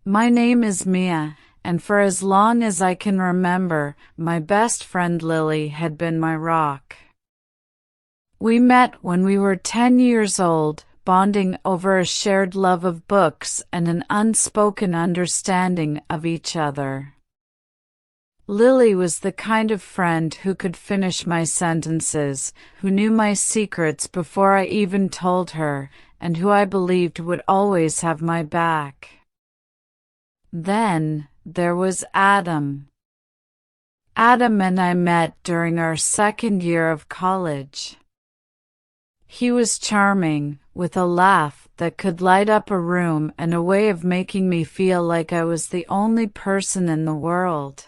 My name is Mia, and for as long as I can remember, my best friend Lily had been my rock. We met when we were 10 years old, bonding over a shared love of books and an unspoken understanding of each other. Lily was the kind of friend who could finish my sentences, who knew my secrets before I even told her, and who I believed would always have my back. Then, there was Adam. Adam and I met during our second year of college. He was charming, with a laugh that could light up a room and a way of making me feel like I was the only person in the world.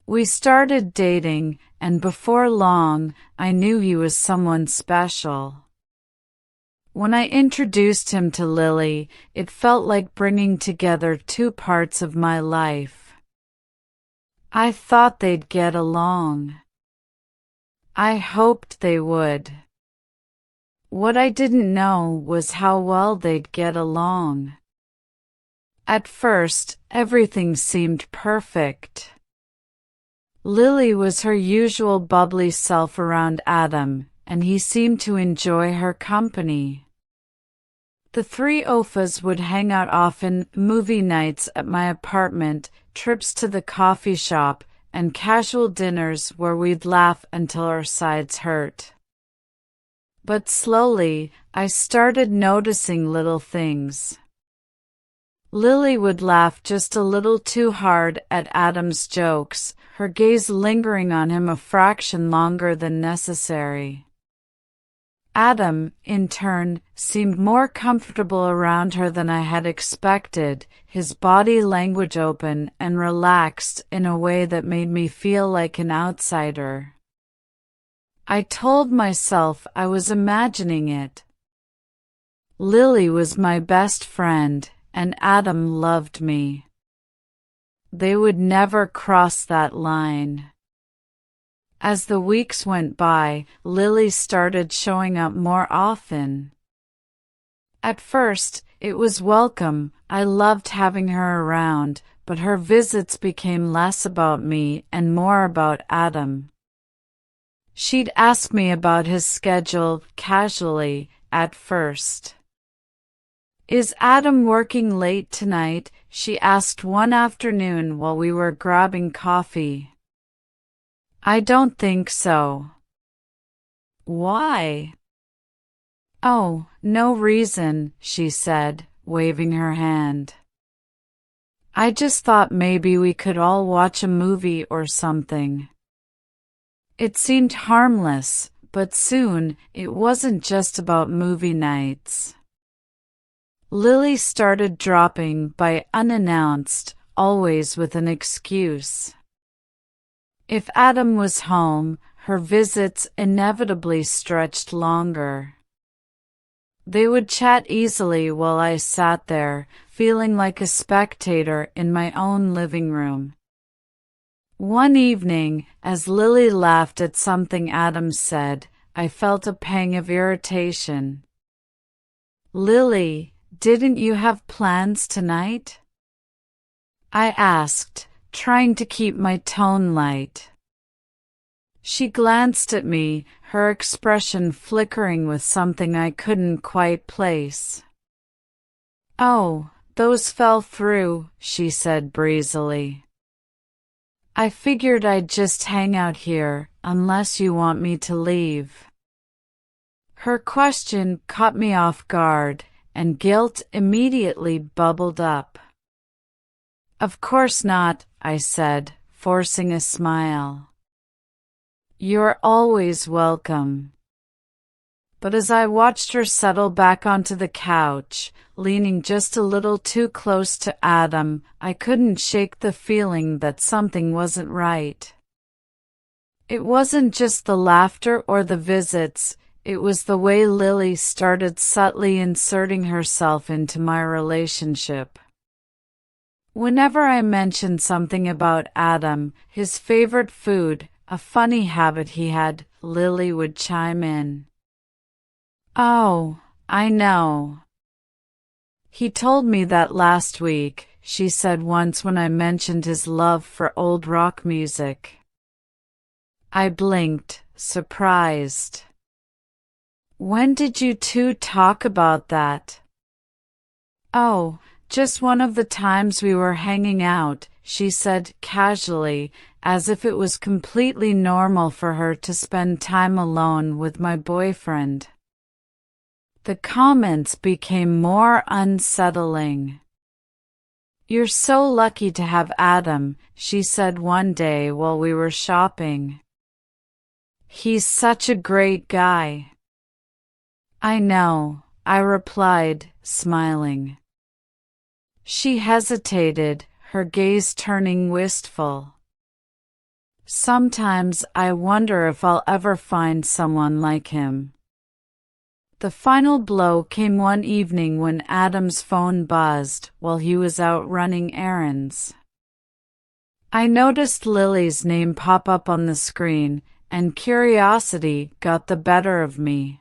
We started dating, and before long, I knew he was someone special. When I introduced him to Lily, it felt like bringing together two parts of my life. I thought they'd get along. I hoped they would. What I didn't know was how well they'd get along. At first, everything seemed perfect. Lily was her usual bubbly self around Adam, and he seemed to enjoy her company. The three Ofas would hang out often, movie nights at my apartment, trips to the coffee shop, and casual dinners where we'd laugh until our sides hurt. But slowly, I started noticing little things. Lily would laugh just a little too hard at Adam's jokes, her gaze lingering on him a fraction longer than necessary. Adam, in turn, seemed more comfortable around her than I had expected, his body language open and relaxed in a way that made me feel like an outsider. I told myself I was imagining it. Lily was my best friend, and Adam loved me. They would never cross that line. As the weeks went by, Lily started showing up more often. At first, it was welcome. I loved having her around, but her visits became less about me and more about Adam. She'd ask me about his schedule casually at first. "Is Adam working late tonight?" she asked one afternoon while we were grabbing coffee. "I don't think so." "Why?" "Oh, no reason," she said, waving her hand. "I just thought maybe we could all watch a movie or something." It seemed harmless, but soon, it wasn't just about movie nights. Lily started dropping by unannounced, always with an excuse. If Adam was home, her visits inevitably stretched longer. They would chat easily while I sat there, feeling like a spectator in my own living room. One evening, as Lily laughed at something Adam said, I felt a pang of irritation. "Lily, didn't you have plans tonight?" I asked, trying to keep my tone light. She glanced at me, her expression flickering with something I couldn't quite place. "Oh, those fell through," she said breezily. "I figured I'd just hang out here, unless you want me to leave." Her question caught me off guard, and guilt immediately bubbled up. "Of course not," I said, forcing a smile. "You're always welcome." But as I watched her settle back onto the couch, leaning just a little too close to Adam, I couldn't shake the feeling that something wasn't right. It wasn't just the laughter or the visits, it was the way Lily started subtly inserting herself into my relationship. Whenever I mentioned something about Adam, his favorite food, a funny habit he had, Lily would chime in. "Oh, I know." He told me that last week, she said once when I mentioned his love for old rock music. I blinked, surprised. When did you two talk about that? Oh, just one of the times we were hanging out, she said casually, as if it was completely normal for her to spend time alone with my boyfriend. The comments became more unsettling. You're so lucky to have Adam, she said one day while we were shopping. He's such a great guy. I know, I replied, smiling. She hesitated, her gaze turning wistful. Sometimes I wonder if I'll ever find someone like him. The final blow came one evening when Adam's phone buzzed while he was out running errands. I noticed Lily's name pop up on the screen, and curiosity got the better of me.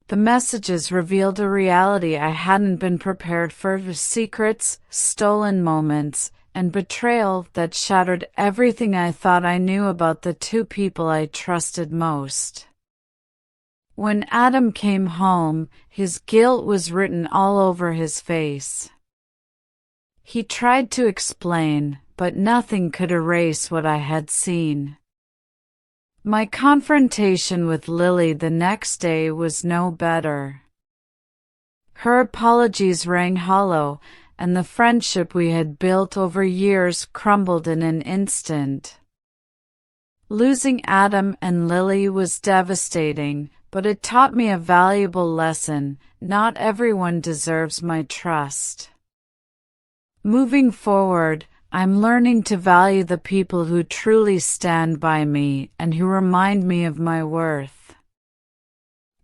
The messages revealed a reality I hadn't been prepared for: secrets, stolen moments, and betrayal that shattered everything I thought I knew about the two people I trusted most. When Adam came home, his guilt was written all over his face. He tried to explain, but nothing could erase what I had seen. My confrontation with Lily the next day was no better. Her apologies rang hollow, and the friendship we had built over years crumbled in an instant. Losing Adam and Lily was devastating, but it taught me a valuable lesson: not everyone deserves my trust. Moving forward, I'm learning to value the people who truly stand by me and who remind me of my worth.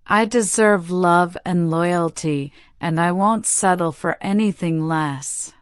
I deserve love and loyalty, and I won't settle for anything less.